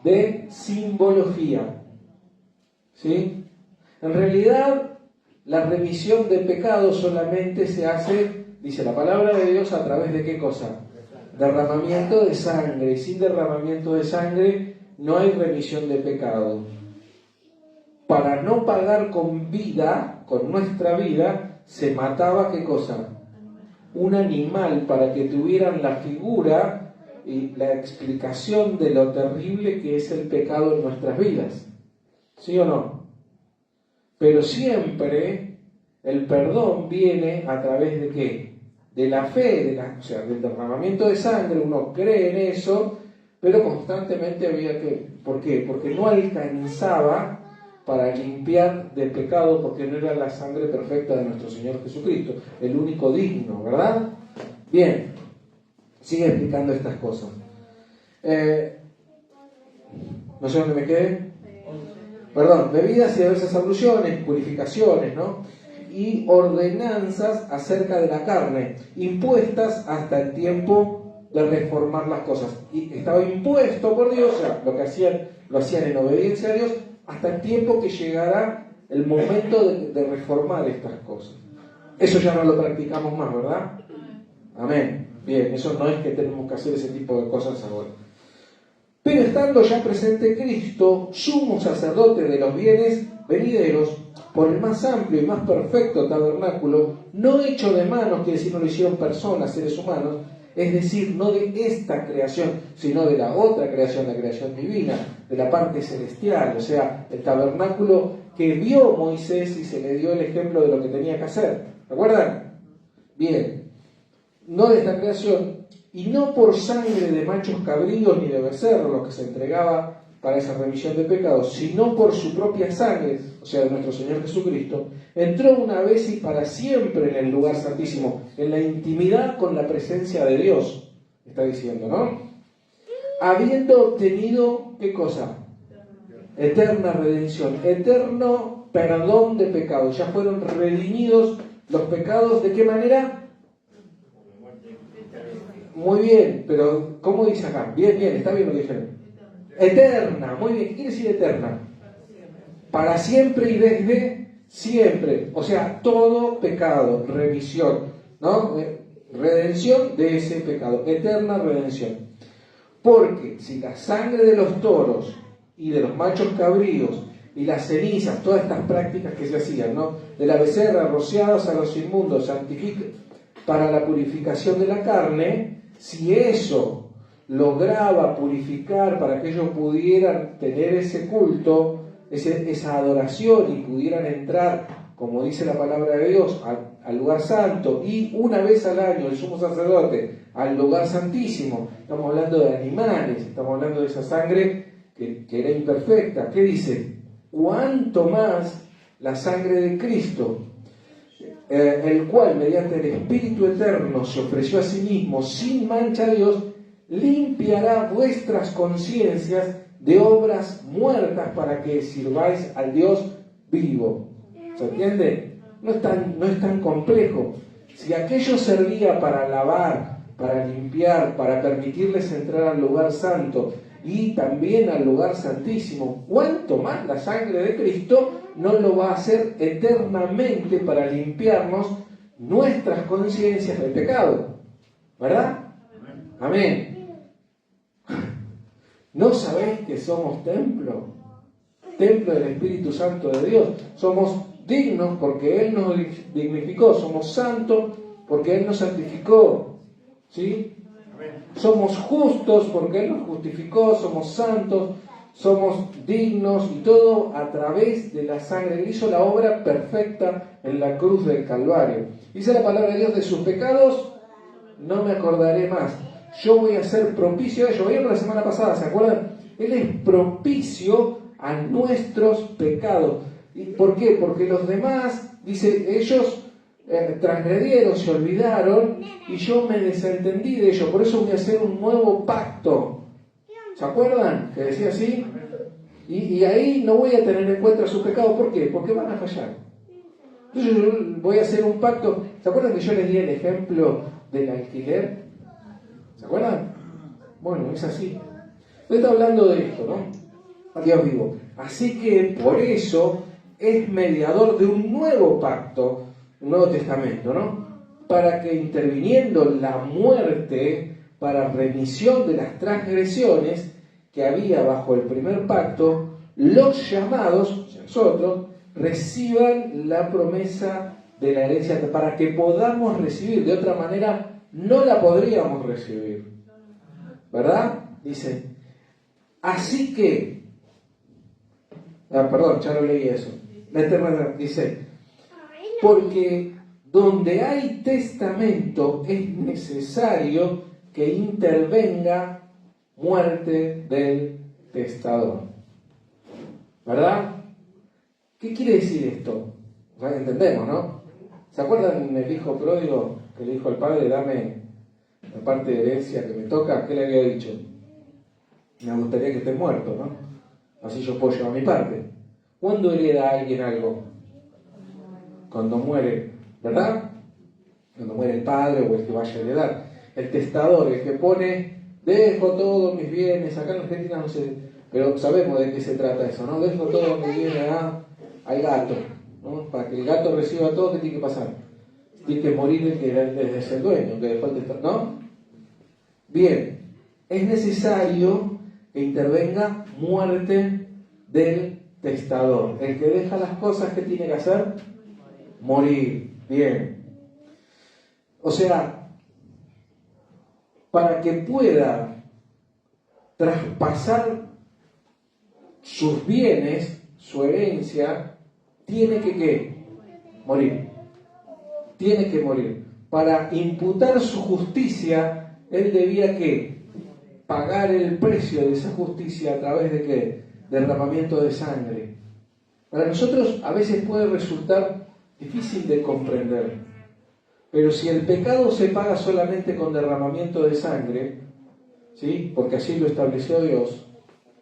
De simbología. ¿Sí? En realidad, la remisión de pecados solamente se hace, dice la palabra de Dios, a través de ¿qué cosa? Derramamiento de sangre. Y sin derramamiento de sangre no hay remisión de pecado. Para no pagar con vida, con nuestra vida, se mataba ¿qué cosa? Un animal, para que tuvieran la figura y la explicación de lo terrible que es el pecado en nuestras vidas. ¿Sí o no? Pero siempre el perdón viene a través de ¿qué? De la fe, o sea, del derramamiento de sangre. Uno cree en eso, pero constantemente había que... ¿Por qué? Porque no alcanzaba para limpiar de pecado, porque no era la sangre perfecta de nuestro Señor Jesucristo, el único digno, ¿verdad? Bien, sigue explicando estas cosas. No sé dónde me quedé. Perdón, bebidas y diversas abluciones, purificaciones, ¿no? Y ordenanzas acerca de la carne, impuestas hasta el tiempo de reformar las cosas. Y estaba impuesto por Dios, o sea, lo hacían en obediencia a Dios, hasta el tiempo que llegara el momento de reformar estas cosas. Eso ya no lo practicamos más, ¿verdad? Amén. Bien, eso no es que tenemos que hacer ese tipo de cosas ahora. Pero estando ya presente Cristo, sumo sacerdote de los bienes venideros, por el más amplio y más perfecto tabernáculo, no hecho de manos, quiere decir no lo hicieron personas, seres humanos, es decir, no de esta creación, sino de la otra creación, la creación divina, de la parte celestial, o sea, el tabernáculo que vio Moisés y se le dio el ejemplo de lo que tenía que hacer. ¿Recuerdan? Bien, no de esta creación, y no por sangre de machos cabríos ni de becerros los que se entregaba para esa remisión de pecados, sino por su propia sangre, o sea, de nuestro Señor Jesucristo, entró una vez y para siempre en el lugar santísimo, en la intimidad con la presencia de Dios, está diciendo, ¿no? Habiendo obtenido, ¿qué cosa? Eterna redención, eterno perdón de pecados. Ya fueron redimidos los pecados, ¿de qué manera? Muy bien, pero ¿cómo dice acá? Bien, está bien lo que dijeron. Eterna, muy bien. ¿Qué quiere decir eterna? Para siempre y desde siempre. O sea, todo pecado, remisión, ¿no? Redención de ese pecado, eterna redención. Porque si la sangre de los toros y de los machos cabríos y las cenizas, todas estas prácticas que se hacían, ¿no? De la becerra rociadas a los inmundos, santifica para la purificación de la carne, si eso lograba purificar para que ellos pudieran tener ese culto, esa adoración y pudieran entrar, como dice la palabra de Dios, al lugar santo y una vez al año el sumo sacerdote al lugar santísimo. Estamos hablando de animales, estamos hablando de esa sangre que era imperfecta. ¿Qué dice? Cuanto más la sangre de Cristo, el cual mediante el Espíritu Eterno se ofreció a sí mismo sin mancha a Dios, limpiará vuestras conciencias de obras muertas para que sirváis al Dios vivo. ¿Se entiende? No es tan complejo. Si aquello servía para lavar, para limpiar, para permitirles entrar al lugar santo y también al lugar santísimo, ¿cuánto más la sangre de Cristo no lo va a hacer eternamente para limpiarnos nuestras conciencias del pecado? ¿Verdad? Amén. ¿No sabéis que somos templo del Espíritu Santo de Dios? Somos dignos porque Él nos dignificó, somos santos porque Él nos santificó, ¿sí? Somos justos porque Él nos justificó, somos santos, somos dignos y todo a través de la sangre. Él hizo la obra perfecta en la cruz del Calvario. Dice la palabra de Dios: de sus pecados no me acordaré más. Yo voy a ser propicio a ellos. Veíamos la semana pasada, ¿se acuerdan? Él es propicio a nuestros pecados. ¿Y por qué? Porque los demás, dice, ellos transgredieron, se olvidaron y yo me desentendí de ellos. Por eso voy a hacer un nuevo pacto. ¿Se acuerdan? Que decía así. Y ahí no voy a tener en cuenta sus pecados. ¿Por qué? Porque van a fallar. Entonces yo voy a hacer un pacto. ¿Se acuerdan que yo les di el ejemplo del alquiler? ¿Se acuerdan? Bueno, es así. Usted está hablando de esto, ¿no? Dios vivo. Así que por eso es mediador de un nuevo pacto, un nuevo testamento, ¿no? Para que interviniendo la muerte para remisión de las transgresiones que había bajo el primer pacto, los llamados, o sea, nosotros, reciban la promesa de la herencia para que podamos recibir. De otra manera no la podríamos recibir, ¿verdad? Dice, así que, perdón, ya lo leí eso. La Eterna dice, porque donde hay testamento es necesario que intervenga muerte del testador, ¿verdad? ¿Qué quiere decir esto? O sea, entendemos, ¿no? ¿Se acuerdan del hijo pródigo que le dijo al padre: dame la parte de herencia que me toca? ¿Qué le había dicho? Me gustaría que esté muerto, ¿no? Así yo puedo llevar mi parte. ¿Cuándo hereda a alguien algo? Cuando muere, ¿verdad? Cuando muere el padre o el que vaya a heredar. El testador, el que pone, dejo todos mis bienes, acá en Argentina no sé, pero sabemos de qué se trata eso, ¿no? Dejo todos mis bienes al gato, ¿no? Para que el gato reciba todo, ¿qué tiene que pasar? Tiene que morir el que es el dueño, que dejó el testador, ¿no? Bien, es necesario que intervenga muerte del testador. El que deja las cosas, ¿qué tiene que hacer? Morir. Bien. O sea, para que pueda traspasar sus bienes, su herencia, tiene que ¿qué? Morir. Tiene que morir. Para imputar su justicia, él debía ¿qué? Pagar el precio de esa justicia a través de ¿qué? Derramamiento de sangre. Para nosotros a veces puede resultar difícil de comprender, pero si el pecado se paga solamente con derramamiento de sangre, ¿sí? Porque así lo estableció Dios,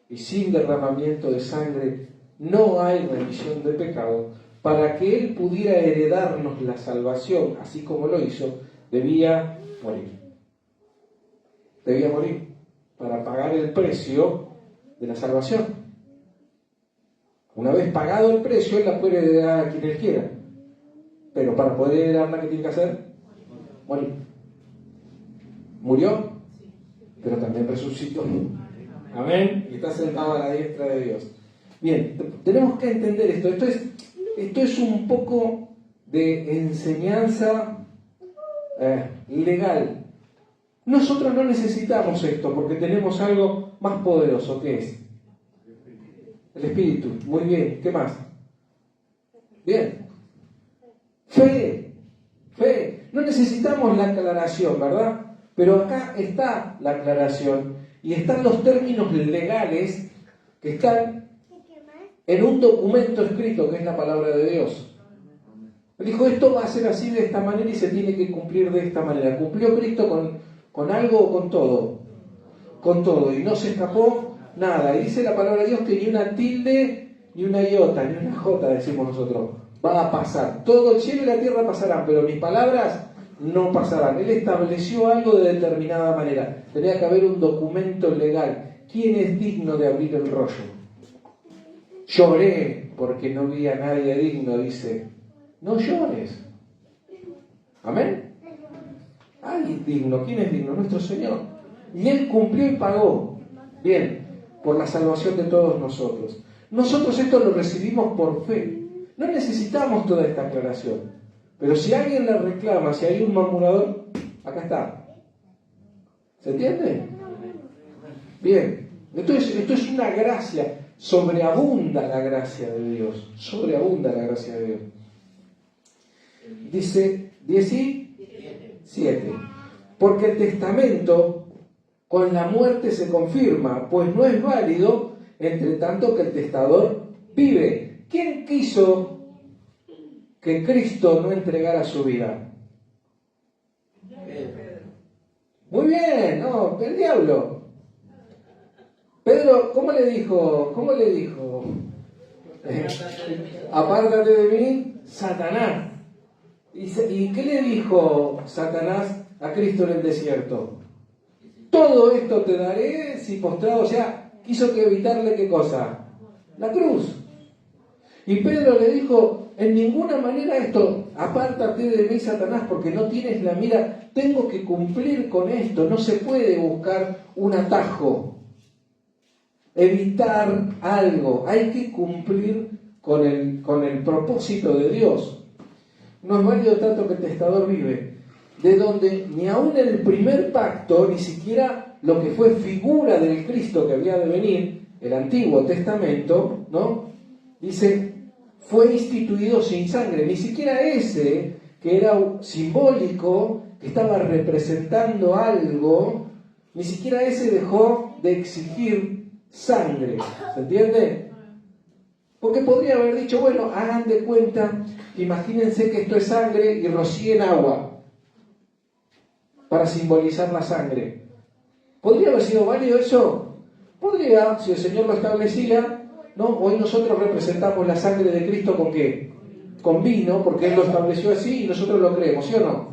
y sin derramamiento de sangre no hay remisión de pecado, para que Él pudiera heredarnos la salvación, así como lo hizo, debía morir. Debía morir para pagar el precio de la salvación. Una vez pagado el precio, Él la puede heredar a quien Él quiera. Pero para poder heredarla, ¿qué tiene que hacer? Morir. Murió, pero también resucitó. Amén. Y está sentado a la diestra de Dios. Bien, tenemos que entender esto. Esto es un poco de enseñanza legal. Nosotros no necesitamos esto porque tenemos algo más poderoso. ¿Qué es? El Espíritu. Muy bien. ¿Qué más? Bien. Fe. No necesitamos la aclaración, ¿verdad? Pero acá está la aclaración y están los términos legales que están en un documento escrito que es la palabra de Dios. Él dijo, esto va a ser así de esta manera y se tiene que cumplir de esta manera. ¿Cumplió Cristo con algo o con todo? Con todo. Y no se escapó nada. Y dice la palabra de Dios que ni una tilde, ni una iota, ni una jota, decimos nosotros, va a pasar. Todo el cielo y la tierra pasarán, pero mis palabras no pasarán. Él estableció algo de determinada manera. Tenía que haber un documento legal. ¿Quién es digno de abrir el rollo? Lloré porque no vi a nadie digno, dice. No llores. Amén. Ay, digno. ¿Quién es digno? Nuestro Señor. Y Él cumplió y pagó. Bien, por la salvación de todos nosotros. Nosotros esto lo recibimos por fe. No necesitamos toda esta aclaración. Pero si alguien la reclama, si hay un murmurador, acá está. ¿Se entiende? Bien. Esto es una gracia. Sobreabunda la gracia de Dios. Sobreabunda la gracia de Dios. Dice 17. Porque el testamento con la muerte se confirma, pues no es válido entre tanto que el testador vive. ¿Quién quiso que Cristo no entregara su vida? Muy bien, no, el diablo. Pedro, ¿cómo le dijo? Apártate de mí, Satanás. ¿Y qué le dijo Satanás a Cristo en el desierto? Todo esto te daré si postrado, o sea, quiso que evitarle ¿qué cosa? La cruz. Y Pedro le dijo, en ninguna manera esto, apártate de mí, Satanás, porque no tienes la mira, tengo que cumplir con esto, no se puede buscar un atajo, evitar algo, hay que cumplir con el propósito de Dios. No es válido tanto que el testador vive, de donde ni aún en el primer pacto, ni siquiera lo que fue figura del Cristo que había de venir, el Antiguo Testamento, ¿no? Dice, fue instituido sin sangre, ni siquiera ese que era simbólico, que estaba representando algo, ni siquiera ese dejó de exigir sangre, ¿se entiende? Porque podría haber dicho, bueno, hagan de cuenta, imagínense que esto es sangre y rocíen agua para simbolizar la sangre. ¿Podría haber sido válido eso? Podría, si el Señor lo establecía, ¿no? Hoy nosotros representamos la sangre de Cristo ¿con qué? Con vino, porque Él lo estableció así y nosotros lo creemos, ¿sí o no?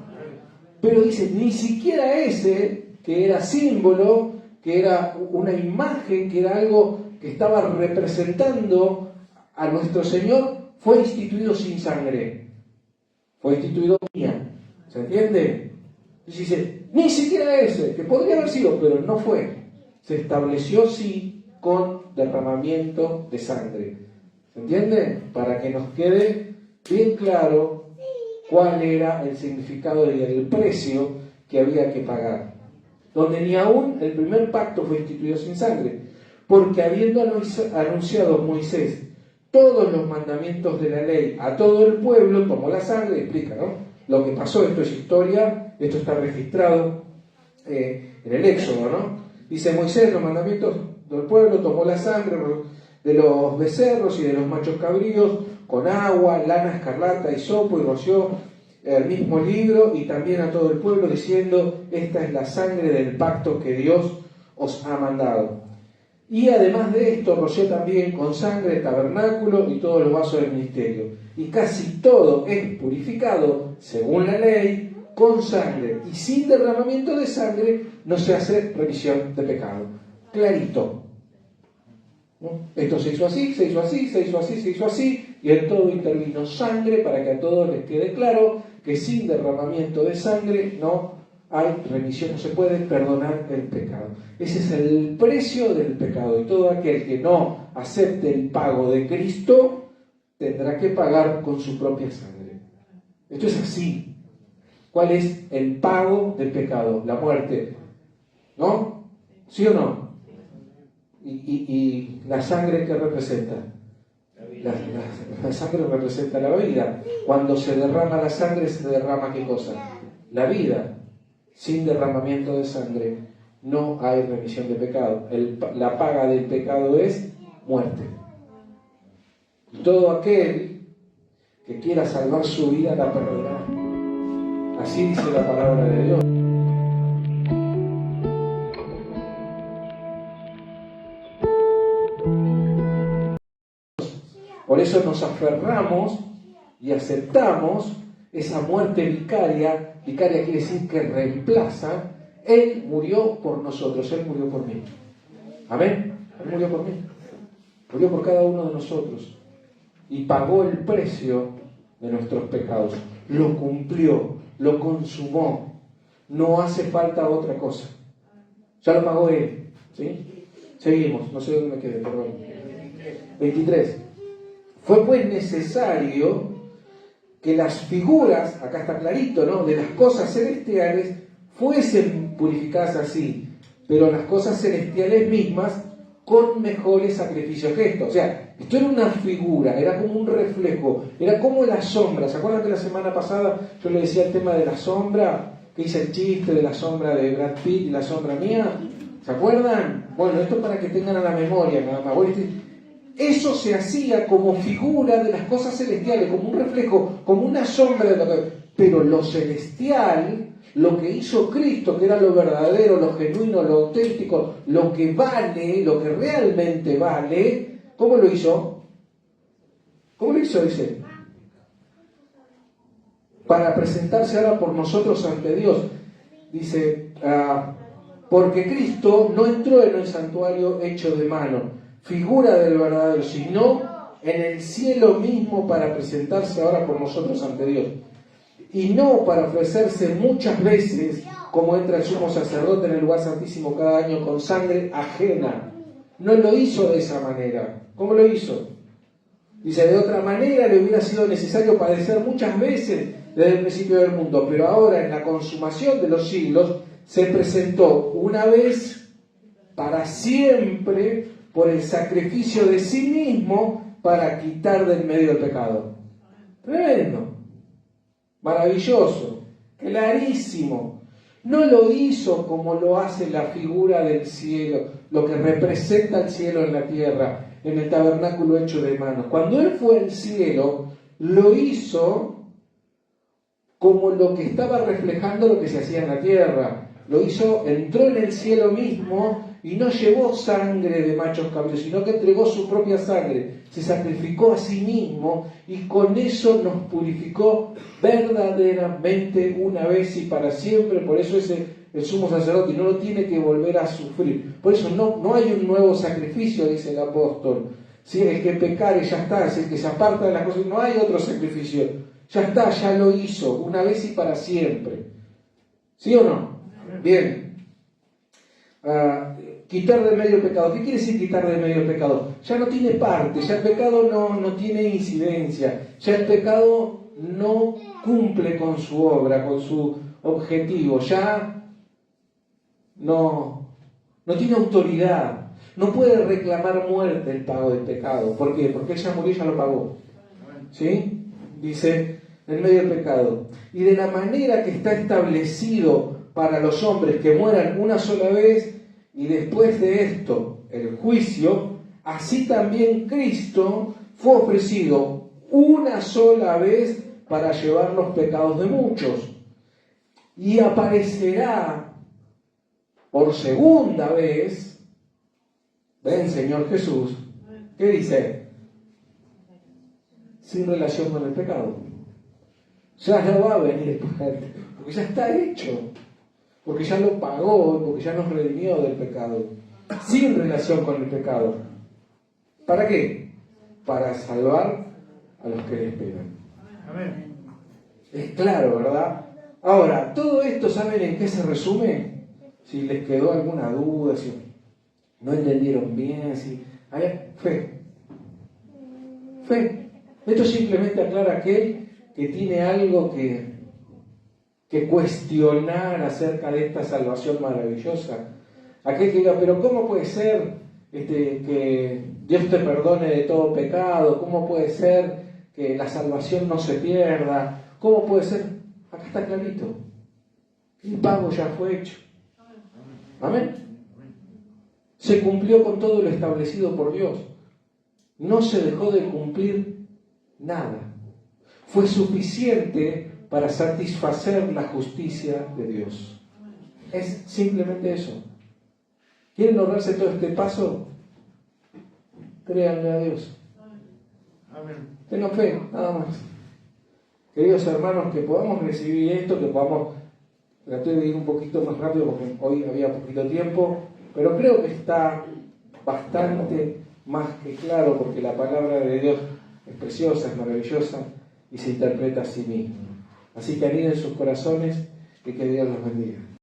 Pero dice, ni siquiera ese, que era símbolo, que era una imagen, que era algo que estaba representando a nuestro Señor, fue instituido sin sangre. Fue instituido mía. ¿Se entiende? Entonces dice, ni siquiera ese, que podría haber sido, pero no fue. Se estableció sí con derramamiento de sangre. ¿Se entiende? Para que nos quede bien claro cuál era el significado y el precio que había que pagar. Donde ni aún el primer pacto fue instituido sin sangre, porque habiendo anunciado Moisés todos los mandamientos de la ley a todo el pueblo, tomó la sangre, explica, ¿no? Lo que pasó, esto es historia, esto está registrado en el Éxodo, ¿no? Dice Moisés, los mandamientos del pueblo, tomó la sangre de los becerros y de los machos cabríos, con agua, lana escarlata, hisopo, y roció el mismo libro y también a todo el pueblo, diciendo, esta es la sangre del pacto que Dios os ha mandado. Y además de esto, roció también con sangre el tabernáculo y todos los vasos del ministerio. Y casi todo es purificado, según la ley, con sangre. Y sin derramamiento de sangre no se hace remisión de pecado. Clarito. ¿No? Esto se hizo así, se hizo así, se hizo así, se hizo así, y en todo intervino sangre para que a todos les quede claro que sin derramamiento de sangre no hay remisión, no se puede perdonar el pecado. Ese es el precio del pecado, y todo aquel que no acepte el pago de Cristo tendrá que pagar con su propia sangre. Esto es así. ¿Cuál es el pago del pecado? La muerte. ¿No? ¿Sí o no? Y la sangre que representa. La sangre representa la vida. Cuando se derrama la sangre, se derrama ¿qué cosa? La vida. Sin derramamiento de sangre no hay remisión de pecado. La paga del pecado es muerte. Y todo aquel que quiera salvar su vida la perderá. Así dice la palabra de Dios. Por eso nos aferramos y aceptamos esa muerte vicaria. Vicaria quiere decir que reemplaza. Él murió por nosotros, Él murió por mí. Amén. Él murió por mí. Murió por cada uno de nosotros. Y pagó el precio de nuestros pecados. Lo cumplió, lo consumó. No hace falta otra cosa. Ya lo pagó Él. ¿Sí? Seguimos, no sé dónde me quedé, perdón. 23. Fue pues necesario que las figuras, acá está clarito, ¿no?, de las cosas celestiales fuesen purificadas así, pero las cosas celestiales mismas con mejores sacrificios que esto. O sea, esto era una figura, era como un reflejo, era como la sombra. ¿Se acuerdan que la semana pasada yo le decía el tema de la sombra? Que hice el chiste de la sombra de Brad Pitt y la sombra mía. ¿Se acuerdan? Bueno, esto para que tengan a la memoria nada más. Eso se hacía como figura de las cosas celestiales, como un reflejo, como una sombra de lo que... Pero lo celestial, lo que hizo Cristo, que era lo verdadero, lo genuino, lo auténtico, lo que vale, lo que realmente vale, ¿cómo lo hizo? ¿Cómo lo hizo? Dice, para presentarse ahora por nosotros ante Dios. Dice, porque Cristo no entró en el santuario hecho de mano, figura del verdadero, sino en el cielo mismo para presentarse ahora por nosotros ante Dios. Y no para ofrecerse muchas veces, como entra el sumo sacerdote en el lugar santísimo cada año con sangre ajena. No lo hizo de esa manera. ¿Cómo lo hizo? Dice, de otra manera le hubiera sido necesario padecer muchas veces desde el principio del mundo, pero ahora en la consumación de los siglos se presentó una vez para siempre por el sacrificio de sí mismo para quitar del medio el pecado. Tremendo, maravilloso, clarísimo. No lo hizo como lo hace la figura del cielo, lo que representa el cielo en la tierra, en el tabernáculo hecho de manos. Cuando Él fue al cielo, lo hizo como lo que estaba reflejando lo que se hacía en la tierra. Lo hizo, entró en el cielo mismo y no llevó sangre de machos cabríos, sino que entregó su propia sangre. Se sacrificó a sí mismo y con eso nos purificó verdaderamente una vez y para siempre. Por eso es el sumo sacerdote y no lo tiene que volver a sufrir. Por eso no hay un nuevo sacrificio, dice el apóstol. Si el que pecare ya está, es el que se aparta de las cosas, no hay otro sacrificio. Ya está, ya lo hizo, una vez y para siempre. ¿Sí o no? Bien. Quitar de medio el pecado. ¿Qué quiere decir quitar de medio el pecado? Ya no tiene parte, ya el pecado no tiene incidencia, ya el pecado no cumple con su obra, con su objetivo, ya no tiene autoridad, no puede reclamar muerte el pago del pecado. ¿Por qué? Porque él ya murió y ya lo pagó. ¿Sí? Dice, en medio del pecado. Y de la manera que está establecido para los hombres que mueran una sola vez y después de esto el juicio, así también Cristo fue ofrecido una sola vez para llevar los pecados de muchos. Y aparecerá por segunda vez, ven Señor Jesús, ¿qué dice? Sin relación con el pecado. Ya no va a venir, porque ya está hecho, porque ya lo pagó, porque ya nos redimió del pecado, sin relación con el pecado. ¿Para qué? Para salvar a los que le esperan. Amén. Es claro, ¿verdad? Ahora, todo esto, ¿saben en qué se resume? Si les quedó alguna duda, si no entendieron bien, si hay fe. Fe. Esto simplemente aclara aquel que tiene algo que cuestionar acerca de esta salvación maravillosa. Aquel que diga, pero ¿cómo puede ser que Dios te perdone de todo pecado? ¿Cómo puede ser que la salvación no se pierda? ¿Cómo puede ser? Acá está clarito. El pago ya fue hecho. Amén. Se cumplió con todo lo establecido por Dios. No se dejó de cumplir nada. Fue suficiente para satisfacer la justicia de Dios. Es simplemente eso. ¿Quieren ahorrarse todo este paso? Créanle a Dios. Tengan fe, nada más. Queridos hermanos, que podamos recibir esto, que podamos... Traté de ir un poquito más rápido porque hoy había poquito tiempo, pero creo que está bastante más que claro porque la palabra de Dios es preciosa, es maravillosa y se interpreta a sí misma. Así que aniden sus corazones y que Dios los bendiga.